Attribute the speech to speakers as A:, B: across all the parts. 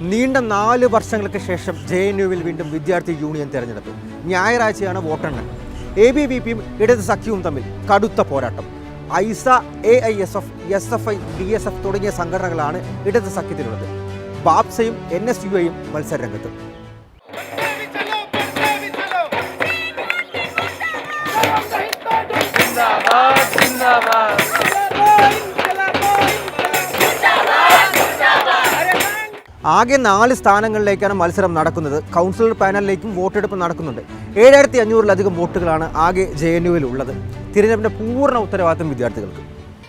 A: നീണ്ട 4 വർഷങ്ങൾക്ക് ശേഷം JNUവിൽ വീണ്ടും വിദ്യാർത്ഥി യൂണിയൻ തെരഞ്ഞെടുപ്പ്. ഞായറാഴ്ചയാണ് വോട്ടെണ്ണൽ. ABVPയും ഇടത് സഖ്യവും തമ്മിൽ കടുത്ത പോരാട്ടം. ഐസ, AISF, SFI, DSF തുടങ്ങിയ സംഘടനകളാണ് ഇടത് സഖ്യത്തിലുള്ളത്. ബാപ്സയും NSUയും മത്സരരംഗത്ത്. ആകെ 4 സ്ഥാനങ്ങളിലേക്കാണ് മത്സരം നടക്കുന്നത്. കൗൺസിലർ പാനലിലേക്കും വോട്ടെടുപ്പ് നടക്കുന്നുണ്ട്. 7500-ലധികം വോട്ടുകളാണ് ആകെ JNUവിൽ ഉള്ളത്. തിരഞ്ഞെടുപ്പിന്റെ പൂർണ്ണ ഉത്തരവാദിത്തം വിദ്യാർത്ഥികൾക്ക്.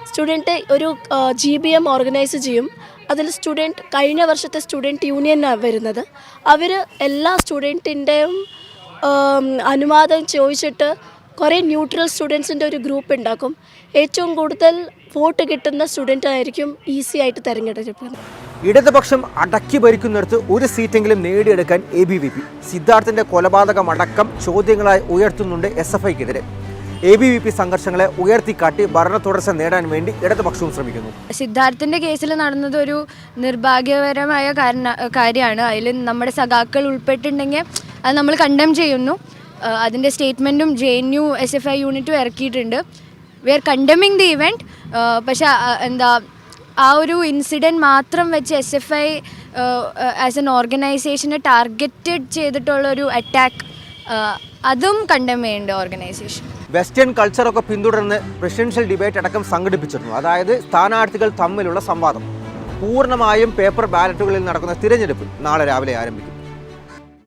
B: സ്റ്റുഡൻറ്റ് ഒരു GBM ഓർഗനൈസ് ചെയ്യും. അതിൽ സ്റ്റുഡൻറ്റ് കഴിഞ്ഞ വർഷത്തെ സ്റ്റുഡൻറ്റ് യൂണിയനാണ് വരുന്നത്. അവർ എല്ലാ സ്റ്റുഡൻറ്റിൻ്റെയും അനുവാദം ചോദിച്ചിട്ട് കുറേ ന്യൂട്രൽ സ്റ്റുഡൻസിൻ്റെ ഒരു ഗ്രൂപ്പ് ഉണ്ടാക്കും. ഏറ്റവും കൂടുതൽ വോട്ട് കിട്ടുന്ന സ്റ്റുഡൻ്റ് ആയിരിക്കും ഈസി ആയിട്ട് തിരഞ്ഞെടുക്കുന്നത്.
A: ഇടതുപക്ഷം അടക്കി ഭരിക്കുന്നിടത്ത് ഒരു സീറ്റെങ്കിലും നേടിയെടുക്കാൻ ABVP. സിദ്ധാർത്ഥിന്റെ കൊലപാതകമടക്കം ചോദ്യങ്ങളായി ഉയർത്തുന്നുണ്ട് SFIക്കെതിരെ. ABVP സംഘർഷങ്ങളെ ഉയർത്തിക്കാട്ടി ഭരണ തുടർച്ച നേടാൻ വേണ്ടി ഇടതുപക്ഷവും ശ്രമിക്കുന്നു.
C: സിദ്ധാർത്ഥിൻ്റെ കേസിൽ നടന്നത് ഒരു നിർഭാഗ്യകരമായ കാര്യമാണ്. അതിൽ നമ്മുടെ സഖാക്കൾ ഉൾപ്പെട്ടിട്ടുണ്ടെങ്കിൽ അത് നമ്മൾ കണ്ടം ചെയ്യുന്നു. അതിൻ്റെ സ്റ്റേറ്റ്മെൻറ്റും JNU SFI യൂണിറ്റും ഇറക്കിയിട്ടുണ്ട്. We are condemning the event. പക്ഷേ ആ ഒരു ഇൻസിഡൻറ്റ് മാത്രം വെച്ച് SFI ആസ് എൻ ഓർഗനൈസേഷനെ ടാർഗറ്റഡ് ചെയ്തിട്ടുള്ളൊരു അറ്റാക്ക് അതും കണ്ടം ചെയ്യേണ്ട ഓർഗനൈസേഷൻ.
A: വെസ്റ്റേൺ കൾച്ചറൊക്കെ പിന്തുടർന്ന് പ്രസിഡൻഷ്യൽ ഡിബേറ്റ് അടക്കം സംഘടിപ്പിച്ചിരുന്നു. അതായത് സ്ഥാനാർത്ഥികൾ തമ്മിലുള്ള സംവാദം. പൂർണ്ണമായും പേപ്പർ ബാലറ്റുകളിൽ നടക്കുന്ന തിരഞ്ഞെടുപ്പ് നാളെ രാവിലെ ആരംഭിക്കും.